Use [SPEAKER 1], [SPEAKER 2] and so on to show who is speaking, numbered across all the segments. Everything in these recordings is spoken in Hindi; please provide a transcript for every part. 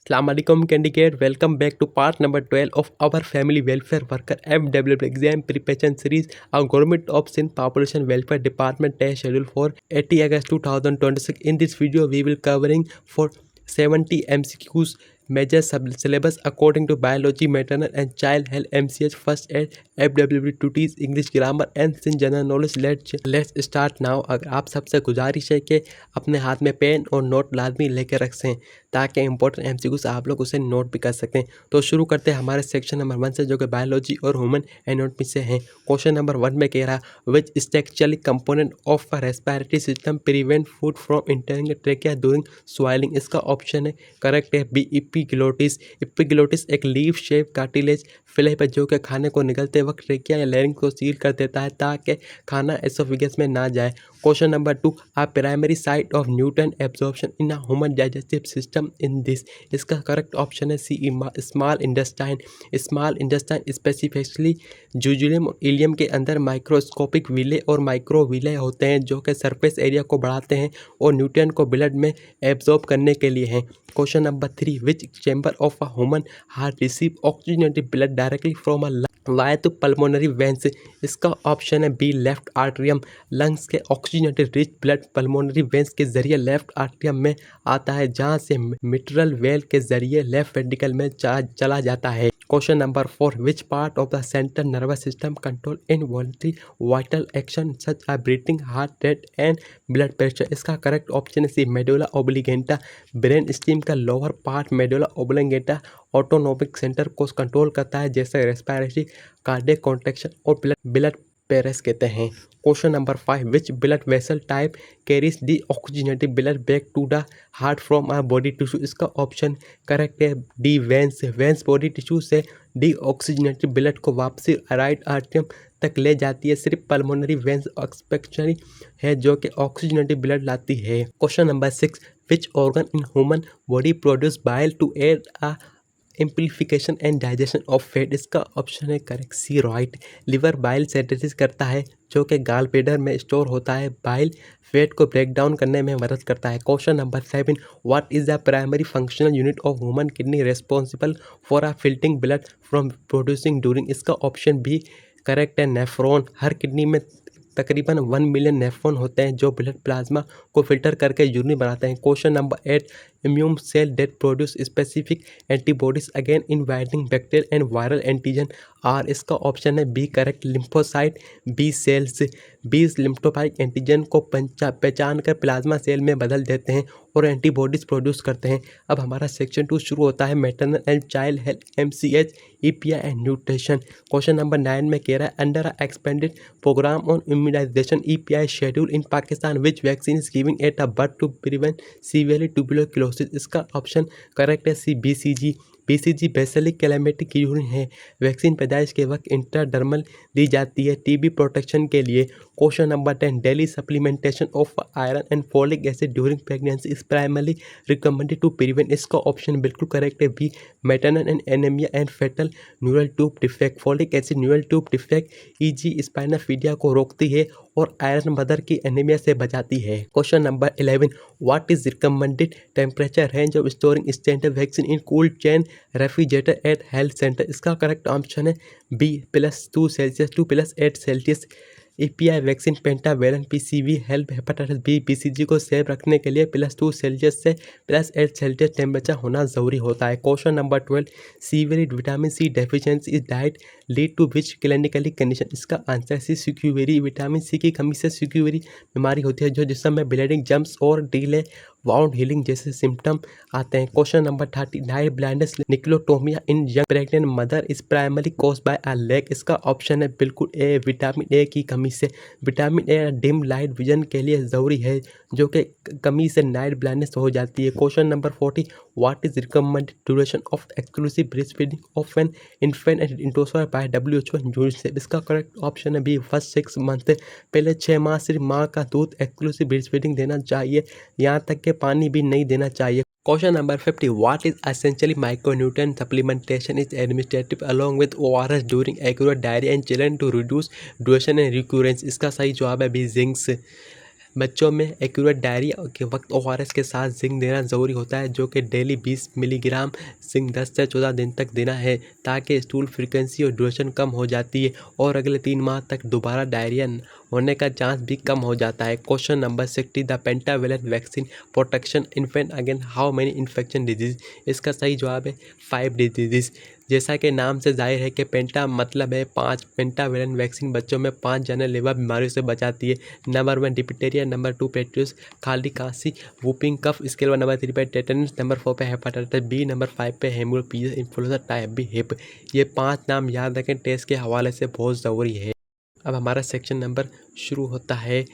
[SPEAKER 1] Assalamualaikum candidate, welcome back to part number 12 of our Family Welfare Worker FWW exam preparation series. Our Government of Sindh Population Welfare Department test schedule for 80 August 2026. In this video, we will covering for 70 MCQs major syllabus according to biology, maternal and child health, MCH, first aid, FWW duties, English grammar and Sindh general knowledge. Let's start now. अगर आप सबसे गुजारिश है कि अपने हाथ में पेन और नोट लाजमी लेके रखें ताकि इंपॉर्टेंट एमसीक्यूज आप लोग उसे नोट भी कर सकें। तो शुरू करते हैं हमारे सेक्शन नंबर 1 से, जो कि बायोलॉजी और ह्यूमन एनाटॉमी से हैं। क्वेश्चन नंबर 1 में कह रहा which structural component of a respiratory system prevent food from entering trachea during swelling. इसका ऑप्शन है करेक्ट है बी एपिग्लोटिस। एपिग्लोटिस एक लीफ शेप कार्टिलेज फिलिप है जो कि खाने को निगलते वक्त ट्रेकिया या लैरिंक्स को सील कर देता है ताकि खाना एसोफेगस में ना जाए। Question number 2 a primary site of nutrient absorption in human digestive system in this. इसका करेक्ट ऑप्शन है C small intestine. Small intestine specifically jejunum और इलियम के अंदर माइक्रोस्कोपिक विले और माइक्रोविले होते हैं जो कि सरफेस एरिया को बढ़ाते हैं और न्यूट्रिएंट को ब्लड में एब्जॉर्ब करने के लिए हैं। Question number 3 which chamber of a human heart receive oxygenated blood directly from a via to pulmonary veins. इसका ऑप्शन है बी लेफ्ट आर्टरियम। लंग्स के oxygenated rich blood pulmonary veins के जरिए लेफ्ट आर्टरियम में आता है जहां से मिट्रल वेल के जरिए लेफ्ट वेंट्रिकल में चला जाता है। Question number 4 which part of the central nervous system control involuntary vital action such as breathing, heart rate and blood pressure. इसका करेक्ट ऑप्शन है C medulla oblongata. Brain stem का lower part medulla oblongata autonomic centre को कंट्रोल करता है जैसे रेस्पिरेटरी, कार्डियक कॉन्ट्रैक्शन और ब्लड पेरेस कहते हैं। Question number 5 which blood vessel type carries the oxygenated blood back to the heart from a body tissue. इसका ऑप्शन करेक्ट है D veins. Veins body tissue से डी ऑक्सीजनेटेड ब्लड को वापसी राइट आर्टरियम तक ले जाती है। सिर्फ पल्मोनरी वेंस एक्सपेक्शनरी है जो कि ऑक्सीजनेटेड ब्लड लाती है। Question number 6 which organ in human body produce bile to aid a amplification and digestion of fat. इसका ऑप्शन है correct C right. Liver bile synthesis करता है जो कि गाल ब्लैडर में स्टोर होता है। बाइल फैट को ब्रेक डाउन करने में मदद करता है। Question number 7 what is the primary functional unit of human kidney responsible for a filtering blood from producing during. इसका ऑप्शन बी करेक्ट है नेफ्रॉन। हर किडनी में तकरीबन 1 मिलियन नेफ्रॉन होते हैं जो ब्लड प्लाज्मा को फिल्टर करके यूरिन बनाते हैं। Question number 8 immune cell that produce specific antibodies again inviting bacterial and viral antigen are. इसका ऑप्शन है B correct lymphocyte B cells. B lymphocyte antigen को पहचान कर प्लाज्मा सेल में बदल देते हैं और एंटीबॉडीज प्रोड्यूस करते हैं। अब हमारा सेक्शन 2 शुरू होता है maternal and child health MCH EPI and nutrition. Question number 9 में कह रहा है under a expanded programme on immunization EPI schedule in Pakistan which vaccine is giving at a birth to prevent severely tuberculosis. इसका ऑप्शन करेक्ट है C BCG। BCG bacillus Calmette की यूरिन है। वैक्सीन पैदाइश के वक्त इंट्राडर्मल दी जाती है TB प्रोटेक्शन के लिए। Question number 10 daily supplementation of iron and folic acid during pregnancy is primarily recommended to prevent. इसका ऑप्शन बिल्कुल करेक्ट है B maternal and anaemia and foetal neural tube defect. Folic acid neural tube defect EG spina bifida को रोकती है और आयरन मदर की एनीमिया से बचाती है। Question number 11 what is recommended temperature range of storing standard vaccine in cooled chain refrigerator at health centre. इसका करेक्ट ऑप्शन है B +2 Celsius to +8 Celsius. EPI vaccine pentavalent PCV help hepatitis B BCG को सेव रखने के लिए +2 सेल्सियस से +8 सेल्सियस टेम्परेचर होना ज़रूरी होता है। Question number 12 severe vitamin C deficiency is diet lead to which clinically condition. इसका answer C scurvy. Vitamin C की कमी से सिक्यूवेरी बीमारी होती है जो जिसमें ब्लीडिंग जम्प्स और डिले वाउंड हीलिंग जैसे सिम्टम आते हैं। क्वेश्चन नंबर 30 नाइट ब्लाइंडनेस निक्लोटोमिया in young pregnant mother is primary cause by a lack. इसका ऑप्शन है बिल्कुल ए विटामिन A की कमी से। Vitamin A dim light vision के लिए ज़रूरी है जो कि कमी से नाइट ब्लाइंडनेस हो जाती है। Question number 40 what is recommended duration of exclusive breast feeding of an infant and endorsed by WHO and UNICEF. इसका करेक्ट ऑप्शन है बी फर्स्ट 6 मंथ। पहले 6 माह सिर्फ माँ का दूध एक्सक्लूसिव ब्रेस्ट फीडिंग देना चाहिए, यहाँ तक कि पानी भी नहीं देना चाहिए। Question number 50 what is essentially micronutrient supplementation is administered along with ORS during acute diarrhea in children to reduce duration and recurrence। इसका सही जवाब है बी जिंक्स। बच्चों में एक्यूरेट डायरिया के वक्त ORS के साथ जिंक देना ज़रूरी होता है, जो कि डेली 20 मिलीग्राम जिंक 10 से 14 दिन तक देना है, ताकि स्टूल फ्रीक्वेंसी और ड्यूरेशन कम हो जाती है और अगले 3 माह तक दोबारा डायरिया होने का चांस भी कम हो जाता है। Question number 60, the pentavalent vaccine protection infant again how many infection disease. इसका सही जवाब है 5 डिजीज। जैसा कि नाम से जाहिर है कि पेंटा मतलब है 5, पेंटावेलेंट वैक्सीन बच्चों में 5 जानलेवा बीमारियों से बचाती है। नंबर 1 डिप्थीरिया, नंबर 2 पेट्रियस खाली खांसी वूपिंग कफ, इसके अलावा नंबर 3 पे टेटनस, नंबर 4 पे हेपेटाइटिस बी, नंबर 5 पे haemophilia influenza type B Hib. ये 5 नाम याद रखें, टेस्ट के हवाले से बहुत ज़रूरी है। अब हमारा सेक्शन नंबर शुरू होता है।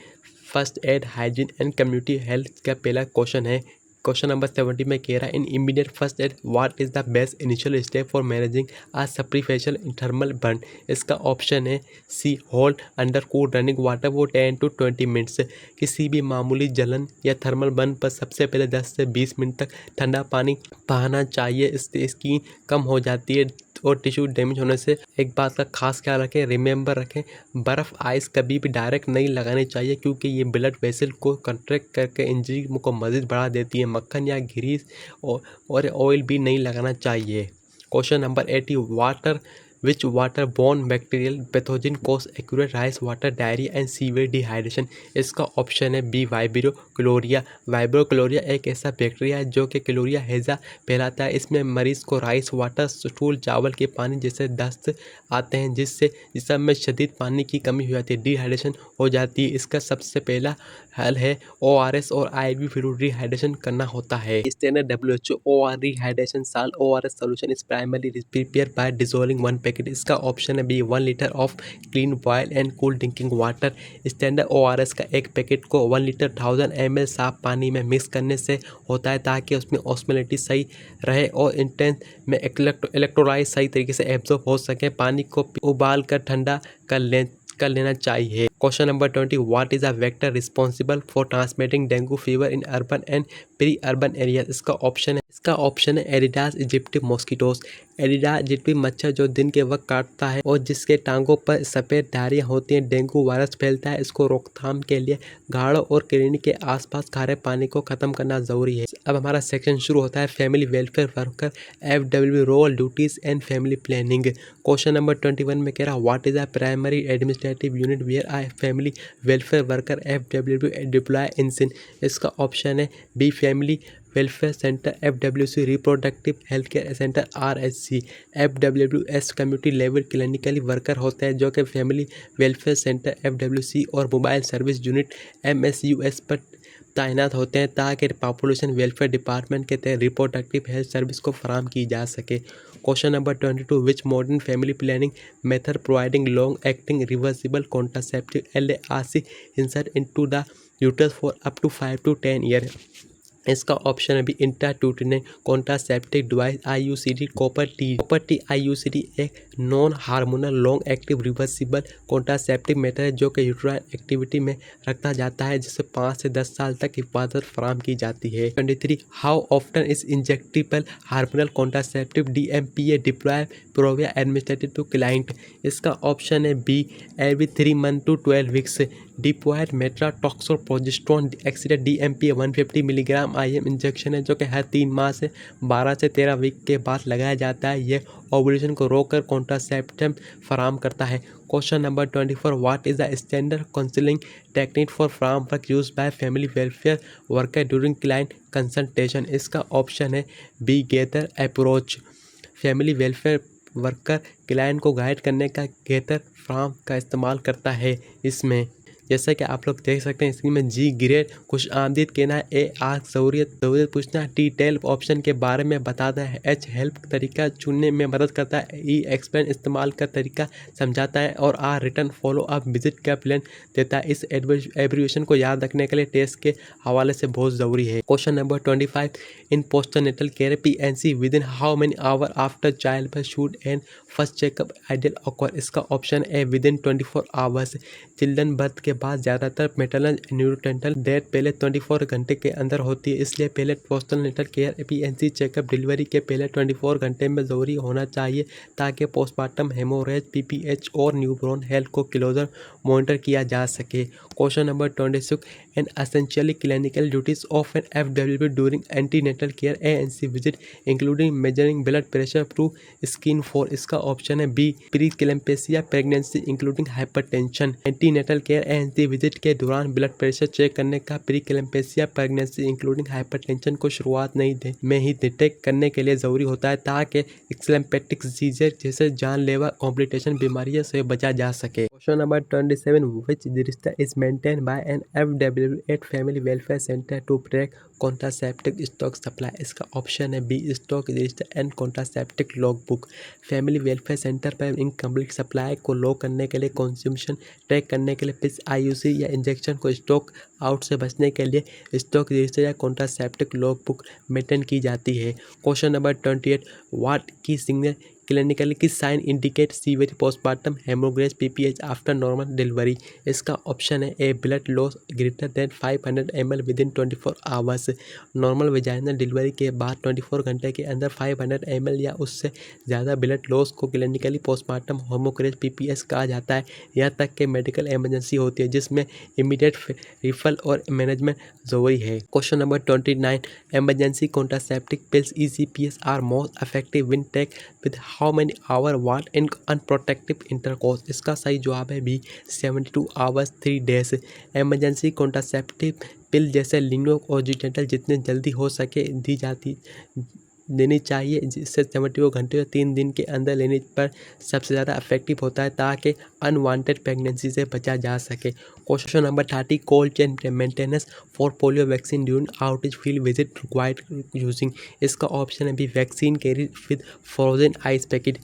[SPEAKER 1] First aid hygiene and community health का पहला क्वेश्चन है। क्वेश्चन नंबर 70 में कह रहा है in immediate first aid what is the best initial step for managing a superficial thermal burn. इसका ऑप्शन है C hold under cool running water वो 10 to 20 मिनट्स। किसी भी मामूली जलन या थर्मल बर्न पर सबसे पहले 10 से 20 मिनट तक ठंडा पानी बहाना चाहिए, इससे स्किन कम हो जाती है और टिश्यू डैमेज होने से। एक बात का खास ख्याल रखें, रिमेंबर रखें, बर्फ़ आइस कभी भी डायरेक्ट नहीं लगानी चाहिए, क्योंकि ये ब्लड वेसल को कंट्रैक्ट करके इंजरी को मज़ीद बढ़ा देती है। मक्खन या ग्रीस और ऑयल भी नहीं लगाना चाहिए। Question number 80, water which water borne bacterial pathogen cause accurate rice water diarrhoea and severe dehydration. इसका ऑप्शन है बी वाइब्रो क्लोरिया। वाइब्रो क्लोरिया एक ऐसा बैक्टीरिया है जो कि क्लोरिया हैजा फैलाता है। इसमें मरीज को राइस वाटर, स्टूल, चावल के पानी जैसे दस्त आते हैं, जिससे जिसम में शदीद पानी की कमी हो जाती है, डिहाइड्रेशन हो जाती है। इसका सबसे पहला हल है ORS और IV फ्लूइड रिहाइड्रेशन करना होता है। Standard WHO OR rehydration salt ORS solution is primarily prepare by dissolving 1 packet. इसका ऑप्शन है B 1 litre of clean boil and cool drinking water. Standard ORS का एक पैकेट को 1 लीटर 1000 ml साफ पानी में मिक्स करने से होता है, ताकि उसमें ऑस्मोलिटी सही रहे और इंटेंस में इलेक्ट्रोलाइट सही तरीके से एब्जॉर्ब हो सके। पानी को उबाल कर ठंडा कर लेना चाहिए। Question number 20, what is a vector responsible for transmitting dengue fever in urban and pre urban area. इसका ऑप्शन है एडिडास इजिप्टी मॉस्किटोस। एडिडा इजिप्टी मच्छर जो दिन के वक्त काटता है और जिसके टांगों पर सफ़ेद धारियाँ होती हैं, डेंगू वायरस फैलता है। इसको रोकथाम के लिए गाढ़ों और क्लिनिक के आसपास खारे पानी को ख़त्म करना ज़रूरी है। अब हमारा सेक्शन शुरू होता है family welfare worker FW role duties and family planning. Question number 21 में कह रहा what is the primary administrative unit where I family welfare worker FW deploy in Sindh. इसका ऑप्शन है B family welfare centre FWC, reproductive health care centre RHC। FWS community level clinically worker होते हैं जो कि फैमिली वेलफेयर सेंटर FWC और मोबाइल सर्विस यूनिट MSUS पर तैनात होते हैं, ताकि पॉपुलेशन वेलफेयर डिपार्टमेंट के तहत रिप्रोडक्टिव हेल्थ सर्विस को फराहम की जा सके। Question number 22, which modern family planning method providing long acting reversible contraceptive LARC insert into the uterus for up to 5 to 10 year. इसका ऑप्शन है B intrauterine contraceptive device IUCD। Copper T IUCD एक non hormonal long active reversible contraceptive method है जो कि यूट्राइन एक्टिविटी में रखा जाता है, जिससे 5 से 10 साल तक हिफाजत फराहम की जाती है। 23, how often is injectable hormonal contraceptive DMPA deploy provera administered to client. इसका ऑप्शन है B every 3 months to 12 weeks। Deployed मेट्राटॉक्सोल progesterone accident DMPA 150 milligram IM injection है जो कि हर 3 माह से 12 से 13 वीक के बाद लगाया जाता है। यह ओवुलेशन को रोककर कॉन्ट्रासेप्टिव फराहम करता है। Question number 24, what is the standard counselling technique for farm work use by family welfare worker during client consultation. इसका ऑप्शन है B gather approach. Family welfare worker client को गाइड करने का गैदर फार्म का इस्तेमाल करता है। इसमें जैसा कि आप लोग देख सकते हैं स्क्रीन में, जी ग्रेड खुश आमदीद कहना है, ए आग ज़रूरत पूछना, टी टेल ऑप्शन के बारे में बताता है, H हेल्प तरीका चुनने में मदद करता है, E एक्सप्लेन इस्तेमाल का तरीका समझाता है और R return follow up visit का प्लान देता है। इस एब्रिविएशन को याद रखने के लिए टेस्ट के हवाले से बहुत ज़रूरी है। Question number 25, in postnatal care PNC with in how many hour after child birth should and first checkup ideal occur. इसका ऑप्शन है with in 24 hours. Children birth के बाद ज़्यादातर मेटरनल न्यूरोटेंटल डेथ पहले 24 घंटे के अंदर होती है, इसलिए पहले postnatal care PNC checkup delivery के पहले 24 घंटे में ज़रूरी होना चाहिए, ताकि पोस्टमार्टम हेमोरेज PPH और न्यूबॉर्न हेल्थ को क्लोजर मॉनिटर किया जा सके। Question number 26, an essentially clinical duties of an FWB during antenatal care ANC visit including measuring blood pressure through screen for. इसका ऑप्शन है B, pre eclampsia pregnancy including hypertension. Antenatal care ANC visit के दौरान ब्लड प्रेशर चेक करने का pre eclampsia pregnancy including hypertension को शुरुआत में ही डिटेक्ट करने के लिए जरूरी होता है ताकि एक्सलैम्पेटिक सीजर जैसे जानलेवा कॉम्प्लिकेशन बीमारियों से बचा जा सके। Question number 27, which register is maintain by an FWB at family welfare centre to track contraceptive stock supply. इसका ऑप्शन है B, stock register and contraceptive log book. Family welfare centre पर इनकम्प्लीट सप्लाई को लॉग करने के लिए, कंज्यूमशन ट्रैक करने के लिए, पिस IUC या इंजेक्शन को स्टॉक आउट से बचने के लिए स्टॉक रजिस्टर या कॉन्ट्रासेप्टिव लॉग बुक मेंटेन की जाती है। Question number 28, what key signal clinically key sign indicate severe postmortem haemorrhage PPH after normal delivery. इसका ऑप्शन है A, blood loss greater than 500 ml within 24 hours. Normal vaginal delivery के बाद 24 घंटे के अंदर 500 ml या उससे ज़्यादा ब्लड लॉस को क्लिनिकली पोस्टमार्टम हेमोरेज PPH कहा जाता है। यहाँ तक कि मेडिकल इमरजेंसी होती है जिसमें इमीडिएट रिफल और मैनेजमेंट जरूरी है। Question number 29, emergency contraceptive pills ECPS are most effective when take with how many hour what in unprotective intercourse. इसका सही जवाब है B, 72 hours 3 days. Emergency contraceptive pill जैसे लिंगो और जिटेंटल जितने जल्दी हो सके देनी चाहिए, जिससे 72 घंटे या 3 दिन के अंदर लेने पर सबसे ज़्यादा इफेक्टिव होता है ताकि अनवांटेड प्रेगनेंसी से बचा जा सके। Question number 30, cold chain maintenance for polio vaccine during outage field visit required using. इसका ऑप्शन है B, vaccine carry with frozen ice packet.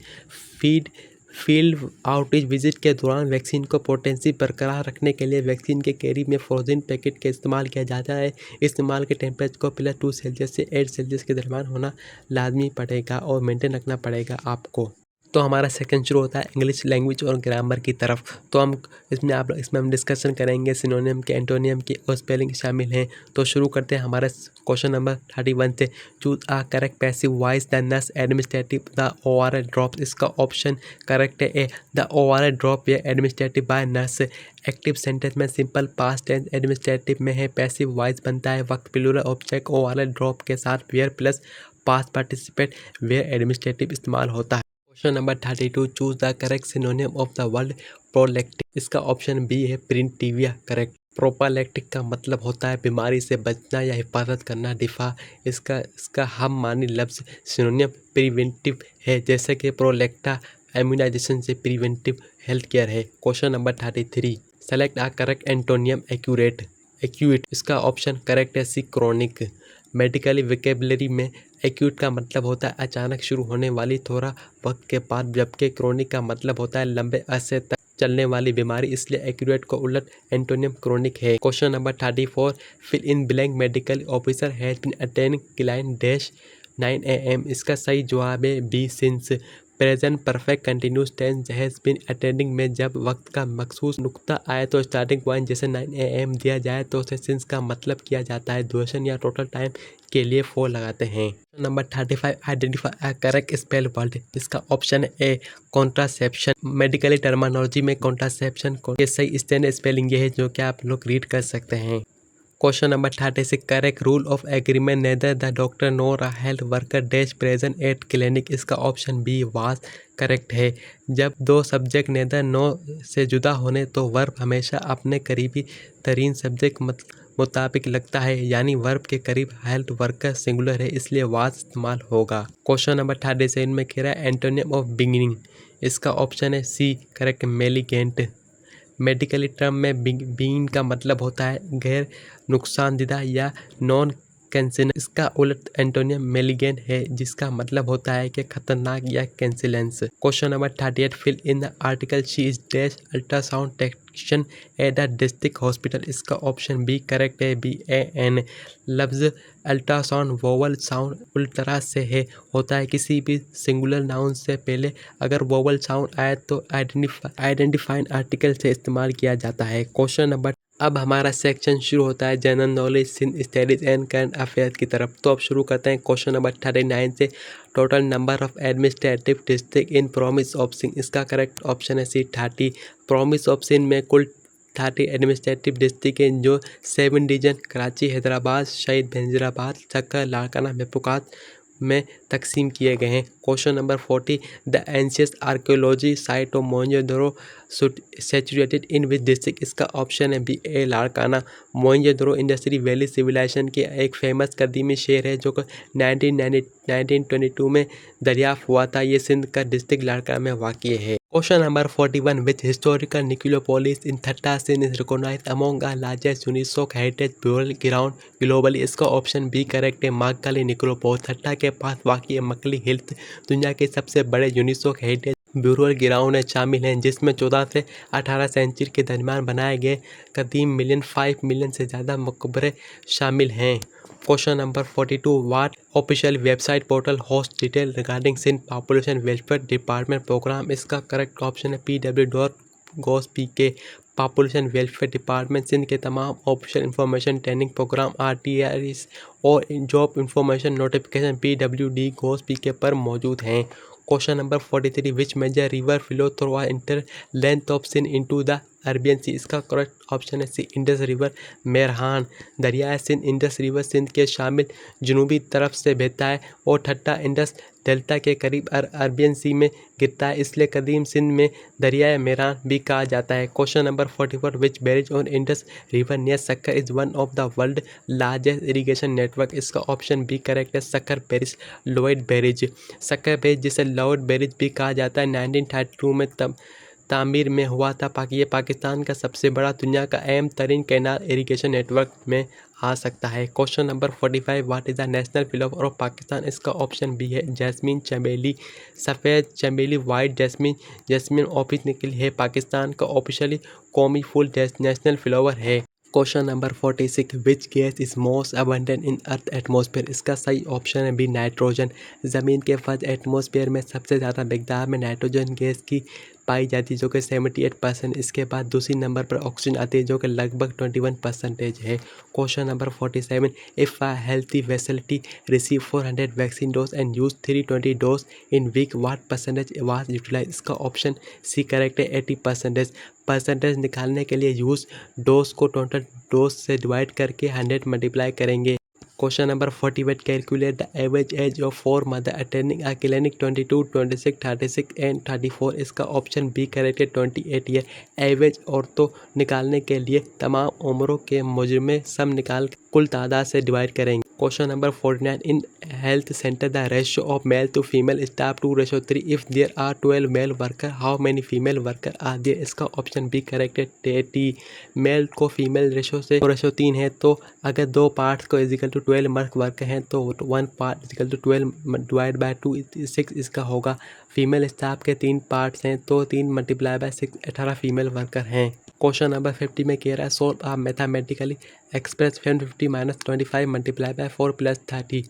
[SPEAKER 1] Field outage visit के दौरान वैक्सीन को पोटेंसी बरकरार रखने के लिए वैक्सीन के कैरी में फ्रोजन पैकेट का इस्तेमाल किया जाता है। इस्तेमाल के टेम्परेचर को +2 सेल्सियस से 8 सेल्सियस के दरमियान होना लाजमी पड़ेगा और मेंटेन रखना पड़ेगा आपको। तो हमारा सेकंड शुरू होता है इंग्लिश लैंग्वेज और ग्रामर की तरफ। तो हम इसमें हम डिस्कशन करेंगे सिनोनिम के, एंटोनियम के और स्पेलिंग शामिल हैं। तो शुरू करते हैं हमारा क्वेश्चन नंबर 31 से। Choose a correct passive voice the nurse administrative the overall drop. इसका ऑप्शन करेक्ट है ए, द ओवरऑल ड्रॉप या administrative by nurse. Active sentence में सिंपल पास्ट टेंस एडमिनिस्ट्रेटिव में है, पैसिव वॉइस बनता है वक्त प्लूरल ऑब्जेक्ट ओवरऑल ड्रॉप के साथ where plus past participate where administrative इस्तेमाल होता है। Question number 32, choose the correct synonym of the word prophylactic. इसका ऑप्शन बी है प्रिंटिविया करेक्ट। प्रोपालेक्टिक का मतलब होता है बीमारी से बचना या हिफाजत करना, दिफा। इसका हम मानी लफ्ज़ सिनोनिम प्रिवेंटिव है, जैसे कि प्रोलेक्टा इम्यूनाइजेशन से प्रिवेंटिव हेल्थ केयर है। क्वेश्चन नंबर 33, सेलेक्ट आ करेक्ट एंटोनियम एक्यूट। इसका ऑप्शन करेक्ट है सी, क्रोनिक। मेडिकली विकेबलरी में एक्यूट का मतलब होता है अचानक शुरू होने वाली थोड़ा वक्त के बाद, जबकि क्रोनिक का मतलब होता है लंबे अरसे तक चलने वाली बीमारी, इसलिए एक्यूरेट को उलट एंटोनियम क्रोनिक है। Question number 34, fill in blank medical officer has been attending client dash 9 AM। इसका सही जवाब है बी, since. Present perfect continuous tense has been attending में जब वक्त का मखसूस नुक्ता आए तो स्टार्टिंग पॉइंट जैसे 9 AM दिया जाए तो उसे सिंस का मतलब किया जाता है। ड्यूरेशन या टोटल टाइम के लिए 4 लगाते हैं। Number 35, identify a correct spell word. इसका option A, contraception. Medically terminology में कॉन्ट्रासेप्शन के सही स्टैंडर्ड स्पेलिंग ये है जो कि आप लोग रीड कर सकते हैं। Question number 36, correct rule of agreement neither the doctor nor a health worker dash present at clinic. इसका ऑप्शन बी, वाज करेक्ट है। जब दो सब्जेक्ट नेदर नो से जुदा होने तो वर्ब हमेशा अपने करीबी तरीन सब्जेक्ट मुताबिक लगता है, यानी वर्ब के करीब हेल्थ वर्कर सिंगुलर है, इसलिए वाज इस्तेमाल होगा। क्वेश्चन नंबर 37 में कह रहा है एंटोनियम ऑफ बिगिनिंग। इसका ऑप्शन है सी, करेक्ट, मेलिगेंट। मेडिकली टर्म में बीन का मतलब होता है गैर नुकसानदिदा या नॉन कैंसिलेंस। इसका उलट एंटोनियम मेलिगेंट है, जिसका मतलब होता है कि खतरनाक या कैंसिलेंस। Question number 38, fill in the article she is dash ultrasound technician at the district hospital. इसका ऑप्शन बी करेक्ट है, BAN। लफ्ज़ अल्ट्रासाउंड वोवल साउंड उल्टरा से है होता है, किसी भी सिंगुलर नाउन से पहले अगर वोवल साउंड आए तो आइडेंटिफाइंग आर्टिकल से इस्तेमाल किया जाता है। क्वेश्चन नंबर अब हमारा सेक्शन शुरू होता है general knowledge, Sindh studies and current affairs की तरफ। तो अब शुरू करते हैं क्वेश्चन नंबर 39 से। Total number of administrative district in province of Sindh, इसका करेक्ट ऑप्शन है सी 30। प्रोविंस ऑफ सिंध में कुल 30 एडमिनिस्ट्रेटिव डिस्ट्रिक्ट हैं, जो 7 डिवीजन कराची, हैदराबाद, शहीद बेनजीराबाद, सक्कर, लाड़काना, महफूकात में तकसीम किए गए हैं। Question number 40, the ancientest archaeology site of Mohenjodaro saturated in which district, इसका ऑप्शन है बी ए Larkana. Mohenjodaro industry valley civilisation की एक फेमस कदीमी शहर है जो कि 1922 में दरियाफ्त हुआ था। ये सिंध का डिस्ट्रिक्ट लाड़काना में वाक़ है। Question number 41, which historical necropolis in Thatta Sindh is recognised among the largest UNESCO heritage burial ground globally, इसका ऑप्शन बी करेक्ट है। माकली निक्लोपोलिस थट्टा के पास वाक़ मकली हिल्स दुनिया के सबसे बड़े यूनेस्को हेरिटेज ब्यूरल ग्राउंड में शामिल हैं, जिसमें 14 से 18 सेंचुरी के दरमियान बनाए गए कदीम 5 मिलियन से ज़्यादा मकबरे शामिल हैं। Question number 42, what official website portal host detail regarding Sindh population welfare department programme, इसका करेक्ट ऑप्शन है pw.gov.pk। Population welfare department Sindh के तमाम official information training programme RTRs और जॉब इंफॉर्मेशन नोटिफिकेशन pwd.gov.pk पर मौजूद हैं। Question number 43, which major river flow through a entire length of Sindh into the Arabian sea, इसका करेक्ट ऑप्शन है सी इंडस रिवर मेरहान। दरियाए सिंध इंडस रिवर सिंध के शामिल जनूबी तरफ से बहता है और ठट्टा इंडस डेल्टा के करीब अरबियन सी में गिरता है, इसलिए कदीम सिंध में दरियाए मेरहान भी कहा जाता है। Question number 44, which barrage on Indus river near Sukkur is one of the world largest irrigation network, इसका ऑप्शन बी करेक्ट है सक्कर बैरिज लोएड बैरिज। सक्कर बैरिज जिसे लोएड बैरिज भी कहा जाता है 1932 में तामीर में हुआ था। ये पाकिस्तान का सबसे बड़ा दुनिया का अहम तरीन कैनाल इरीगेशन नेटवर्क में आ सकता है। Question number 45, what is the national flower of Pakistan, इसका ऑप्शन बी है जैस्मीन चमेली। सफ़ेद चमेली वाइट जैस्मीन ऑफिशियली है पाकिस्तान का ऑफिशियली कौमी फूल नेशनल फ्लावर है। Question number 46, which gas is most abundant in earth atmosphere, इसका सही ऑप्शन है बी नाइट्रोजन। ज़मीन के फर्स्ट एटमॉस्फेयर में सबसे ज़्यादा मिकदार में नाइट्रोजन गैस की पाई जाती है जो कि 78%। इसके बाद दूसरी नंबर पर ऑक्सीजन आती है जो कि लगभग 21% है। Question number 47, if a healthy facility receive 400 vaccine dose and use 320 dose in week, what percentage was utilize, इसका ऑप्शन सी करेक्ट है 80%। परसेंटेज निकालने के लिए यूज डोज को टोटल डोज से डिवाइड करके 100 मल्टीप्लाई करेंगे। Question number 48, calculate the average age of 4 mother attending a clinic 22, 26, 36 and 34, इसका ऑप्शन बी करेक्ट है 28 ईयर। एवरेज औरतों निकालने के लिए तमाम उम्रों के मुजमे सम निकाल कुल तादाद से डिवाइड करेंगे। Question number 49, in health centre the ratio of male to female staff 2:3, if there are 12 male worker how many female worker are there, इसका ऑप्शन बी करेक्ट है 30। मेल को फीमेल रेशो से 2:3 है, तो अगर 2 पार्ट्स को इजिकल टू 12 वर्कर हैं तो 1 part equal to 12 divide by 2 6 इसका होगा। फीमेल स्टाफ के 3 पार्ट्स हैं तो 3 मल्टीप्लाई बाय 6 18 फीमेल वर्कर हैं। क्वेश्चन नंबर 50 में कह रहा है solve a mathematically express 50 - 25 multiply by 4 + 30,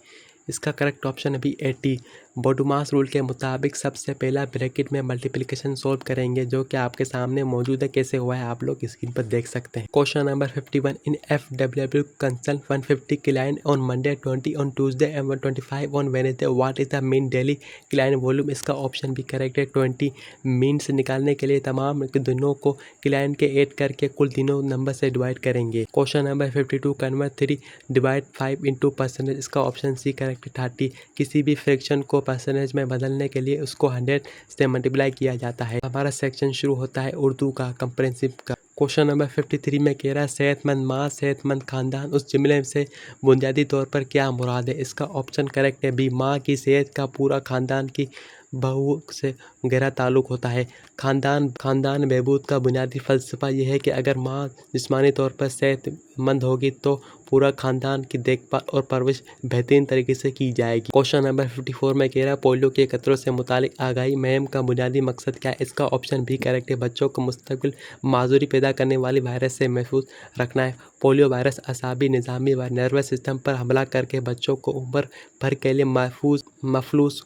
[SPEAKER 1] इसका करेक्ट ऑप्शन है बी 80। बोडुमास रूल के मुताबिक सबसे पहला ब्रैकेट में मल्टीप्लिकेशन सोल्व करेंगे जो कि आपके सामने मौजूद है। कैसे हुआ है आप लोग स्क्रीन पर देख सकते हैं। Question number 51, in FW consult 150 client on Monday, 20 on Tuesday and 125 on Wednesday, what is the mean daily client volume, इसका ऑप्शन भी करेक्ट है 20। मीन से निकालने के लिए तमाम दिनों को क्लाइंट के ऐड करके कुल दिनों नंबर से डिवाइड करेंगे। Question number 52, convert 3 divide 5 into percentage, इसका ऑप्शन सी करेक्ट 30। किसी भी फ्रैक्शन को परसेंटेज में बदलने के लिए उसको 100 से मल्टीप्लाई किया जाता है। हमारा सेक्शन शुरू होता है उर्दू का कंप्रेहेंसिव का। क्वेश्चन नंबर 53 में कह रहा है सेहतमंद माँ सेहतमंद खानदान उस जुमले से बुनियादी तौर पर क्या मुराद है, इसका ऑप्शन करेक्ट है बी माँ की सेहत का पूरा खानदान की बहू से गहरा ताल्लुक़ होता है। खानदान बहबूद का बुनियादी फ़लसफ़ा यह है कि अगर माँ जिस्मानी तौर पर सेहतमंद होगी तो पूरा खानदान की देखभाल और परवरिश बेहतरीन तरीके से की जाएगी। क्वेश्चन नंबर 54 में कह रहा है पोलियो के खतरों से मुतालिक आगाही मुहिम का बुनियादी मकसद क्या है, इसका ऑप्शन भी करेक्ट है बच्चों को मुस्तकिल माजूरी पैदा करने वाली वायरस से महफूज रखना है। पोलियो वायरस असाबी निज़ामी व नर्वस सिस्टम पर हमला करके बच्चों को उम्र भर के लिए मफलूज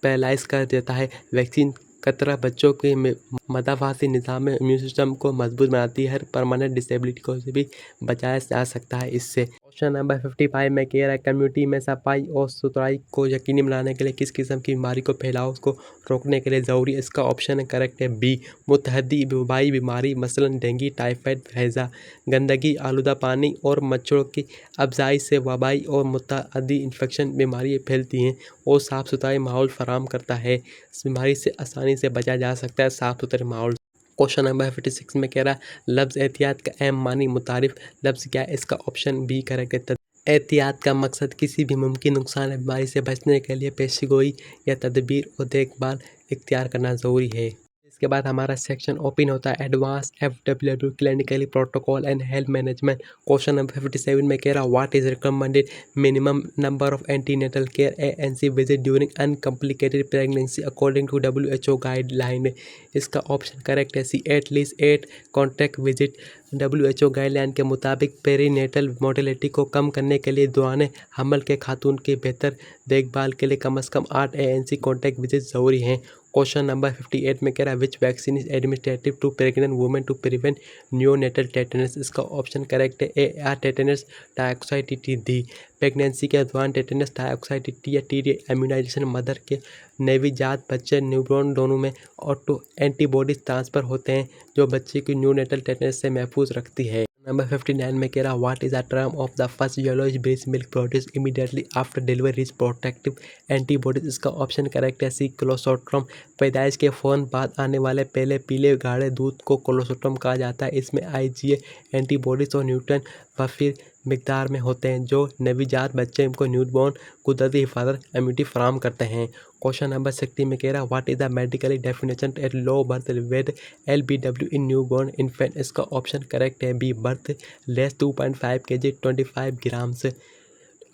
[SPEAKER 1] पैरालाइज कर देता है। वैक्सीन कतरा बच्चों के मदावासी निज़ाम में इम्यून सिस्टम को मजबूत बनाती है। हर परमानेंट डिसेबिलिटी को से भी बचाया जा सकता है इससे। क्वेश्चन नंबर 55 में कह रहा है कम्युनिटी में सफाई और सुथराई को यकीनी बनाने के लिए किस किस्म की बीमारी को फैलाव को रोकने के लिए ज़रूरी। इसका ऑप्शन है करेक्ट है बी मुतहदी वबाई बीमारी मसलन डेंगू टाइफाइड हैज़ा। गंदगी आलूदा पानी और मच्छरों की अफजाई से वबाई और मुतअद्दी इन्फेक्शन बीमारियाँ फैलती हैं और साफ़ सुथरा माहौल फराहम करता है। इस बीमारी से आसानी से बचा जा सकता है साफ़ सुथरे माहौल। क्वेश्चन नंबर 56 में कह रहा है लफ्ज़ एहतियात का अहम मानी मुतारिफ लफ्ज़ क्या है। इसका ऑप्शन बी करेक्ट है। एहतियात का मकसद किसी भी मुमकिन नुकसान या बीमारी से बचने के लिए पेशगोई या तदबीर और देखभाल इख्तियार करना ज़रूरी है। इसके बाद हमारा सेक्शन ओपन होता है advance FWW clinically protocol and health management. Question number 57 में कह रहा what is recommended minimum number of antenatal care ANC visit during uncomplicated pregnancy according to WHO guideline. इसका ऑप्शन करेक्ट है C at least 8 contact visit. WHO guideline के मुताबिक पेरीनेटल मोर्टेलिटी को कम करने के लिए दौरान हमल के खातून की बेहतर देखभाल के लिए कम से कम 8 ANC कॉन्टैक्ट विजिट ज़रूरी हैं। क्वेश्चन नंबर 58 में कह रहा है which vaccine is administrative to pregnant women to prevent neonatal tetanus. इसका ऑप्शन करेक्ट है AR tetanus dioxide TTD। Pregnancy के दौरान टेटनस डाइऑक्साइड TT या TD इम्यूनाइजेशन मदर के नवजात बच्चे न्यूबॉर्न दोनों में ऑटो एंटीबॉडीज ट्रांसफर होते हैं जो बच्चे की न्यूनेटल टेटनस से महफूज रखती है। नंबर 59 में कह रहा what is the term of the first yellowish breast milk produce immediately after delivery is protective antibodies. इसका ऑप्शन करेक्ट है सी कोलोस्ट्रम। पैदाइश के फ़ौरन बाद आने वाले पहले पीले गाढ़े दूध को कोलोस्ट्रम कहा जाता है। इसमें IgA एंटीबॉडीज और न्यूट्रन वफीर मिकदार में होते हैं जो नवजात बच्चे को न्यूबॉर्न कुदरती हिफाजत इम्यूनिटी फराहम करते हैं। क्वेश्चन नंबर 60 में कह रहा what is the medically definition at low birth weight LBW in newborn infant. इसका ऑप्शन करेक्ट है B birth less 2.5 kg 25 grams.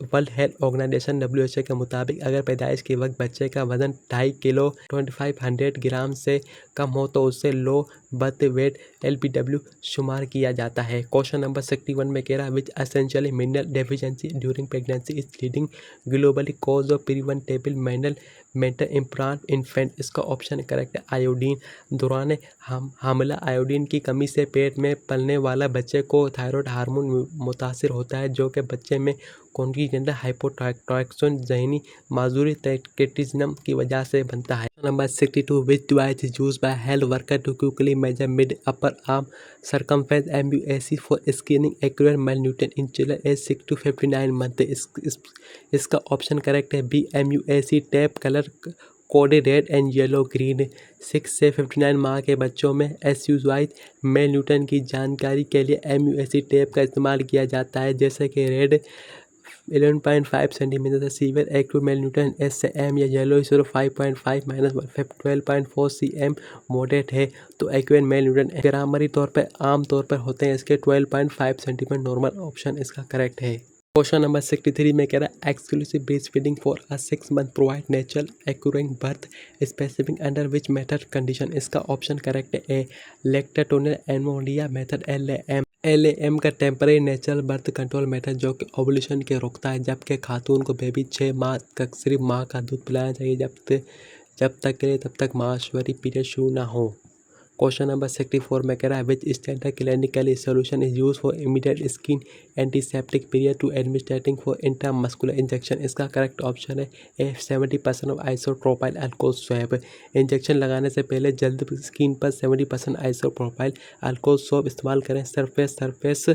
[SPEAKER 1] World health organization WHO के मुताबिक अगर पैदाइश के वक्त बच्चे का वजन 2.5 किलो 2500 ग्राम से कम हो तो उससे लो बर्थ वेट LBW शुमार किया जाता है। क्वेश्चन नंबर 61 में कह रहा है which essential mineral deficiency during pregnancy is leading globally cause of preventable mineral mental implant infant. इसका ऑप्शन करेक्ट है आयोडीन। दौरान हमला आयोडीन की कमी से पेट में पलने वाला बच्चे को थायराइड हार्मोन मुतासिर होता है जो कि बच्चे में कॉन्जिजेंटल हाइपोथायरॉयडिज्म जहनी माजूरी टैकेटिज्म की वजह से बनता है। Number 62 which device is used by health worker to quickly measure mid upper arm circumference MUAC for screening accurate malnutrition in children age 6 to 59 month. इसका ऑप्शन करेक्ट है B MUAC tape colour coded red and yellow green. 6 से 59 माह के बच्चों में SUI मेल न्यूटन की जानकारी के लिए MUAC टैप का इस्तेमाल किया जाता है जैसे कि red 11.5 centimetre severe acute malnutrition SM या येलो 5.5 -12.4 cm मॉडरेट है तो एक्यूट मेल न्यूटन ग्रामरी तौर पर आम तौर पर होते हैं इसके 12.5 सेंटीमीटर नॉर्मल ऑप्शन इसका करेक्ट है। क्वेश्चन नंबर 63 में कह रहा है exclusive breast feeding for a 6 month provide natural occurring birth specific under which method condition. इसका ऑप्शन करेक्ट है ए लैक्टोटोनल एनोमोलिया मेथड LAM का temporary natural birth control method जो कि ओवुलेशन के रोकता है जबकि खातून को बेबी 6 माह तक सिर्फ माँ का दूध पिलाना चाहिए जब तक के लिए तब तक माशवरी पीरियड शुरू ना हो। क्वेश्चन नंबर 64 में कह रहा है which standard clinical solution is use for immediate skin antiseptic period to administrating for intramuscular injection. इसका करेक्ट ऑप्शन है A 70% of isopropyl alcohol swab. Injection लगाने से पहले जल्द स्किन पर 70% आइसोप्रोपाइल अल्कोहल स्वैब इस्तेमाल करें। सरफेस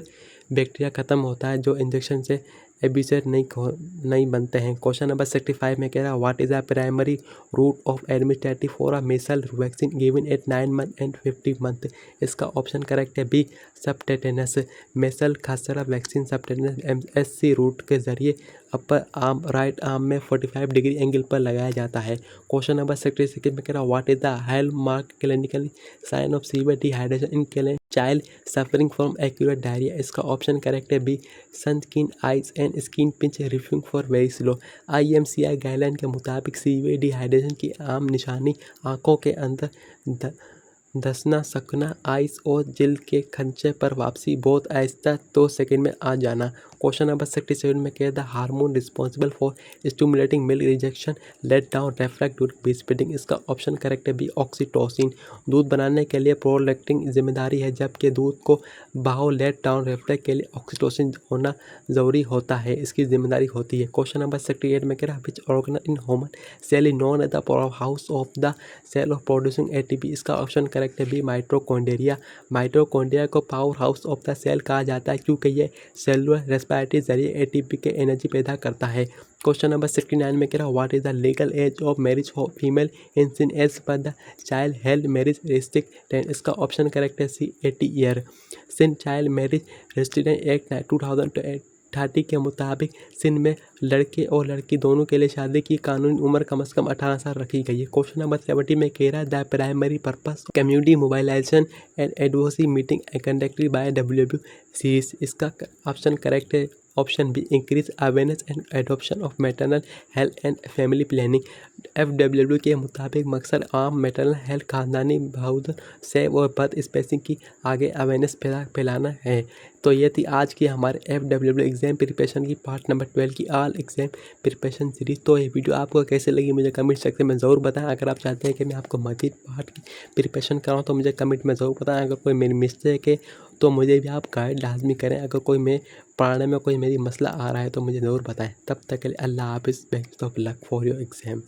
[SPEAKER 1] बैक्टीरिया ख़त्म होता है जो इंजेक्शन से एब्यूसेट नहीं बनते हैं। क्वेश्चन नंबर 65 में कह रहा है what is the primary route of administrative for a measles vaccine given at 9 month and 50 month। इसका ऑप्शन करेक्ट है बी सबटेटेनस। मेसल खसरा वैक्सीन सबटेटेनस MSC रूट के जरिए अपर आर्म राइट आर्म में 45 डिग्री एंगल पर लगाया जाता है। क्वेश्चन नंबर 66 में कह रहा है what is the hallmark clinical sign of severe dehydration in child suffering from acute diarrhoea. इसका ऑप्शन करेक्ट है B sunken eyes and skin pinch returning for very slow. IMCI guideline के मुताबिक सीवियर डिहाइड्रेशन की आम निशानी आंखों के अंदर धंसना सकना आइस और जिल्द के खंचे पर वापसी बहुत आहिस्ता 2 सेकंड में आ जाना क्वेश्चन नंबर 67 में कह the hormone responsible for stimulating milk rejection let down reflect during breast feeding. इसका ऑप्शन करेक्ट है बी ऑक्सीटोसिन। दूध बनाने के लिए प्रोलैक्टिन जिम्मेदारी है, जबकि दूध को बहाव लेट डाउन रेफ्लेक्ट के लिए ऑक्सीटोसिन होना जरूरी होता है, इसकी जिम्मेदारी होती है। क्वेश्चन नंबर 68 में कह रहा है which organ in human cell is known as the power house of the cell of producing ATP. इसका ऑप्शन करेक्ट है बी माइटोकॉन्ड्रिया। माइटोकॉन्ड्रिया को power house of the cell कहा जाता है क्योंकि ये सेलुलर रेस्पिरेटरी जरिए एटीपी के एनर्जी पैदा करता है। क्वेश्चन नंबर 69 में कह रहा what is the legal age of marriage for female in सिन age per the child health marriage restrict 10। इसका ऑप्शन करेक्ट है सी 80 ईयर। सिन चाइल्ड मैरिज रेस्ट्रिक्शन एक्ट 2030 के मुताबिक सिंध में लड़के और लड़की दोनों के लिए शादी की कानूनी उम्र कम से कम 18 साल रखी गई है। क्वेश्चन नंबर 70 में कह रहा है the primary purpose community mobilisation and advocacy meeting conducted by WW series. इसका ऑप्शन करेक्ट है option B increase awareness and adoption of maternal health and family planning. FWW के मुताबिक मकसद आम मैटरनल हेल्थ, खानदानी बहुधन, सेव और बर्थ स्पेसिंग की आगे अवेयरनेस फैलाना है। तो ये थी आज की हमारे FWW एग्जाम प्रिपरेशन की पार्ट नंबर 12 की ऑल एग्जाम प्रिपरेशन सीरीज। तो ये वीडियो आपको कैसे लगी मुझे कमेंट सेक्शन में ज़रूर बताएं। अगर आप चाहते हैं कि मैं आपको मज़ीद पार्ट की प्रिपरेशन कराऊँ तो मुझे कमेंट में ज़रूर बताएं। अगर कोई मेरी मिस्टेक है तो मुझे भी आप गाइड लाजमी करें। अगर कोई मैं पढ़ाने में कोई मेरी मसला आ रहा है तो मुझे ज़रूर बताएं। तब तक के लिए अल्लाह हाफिज़, best of luck for your exam.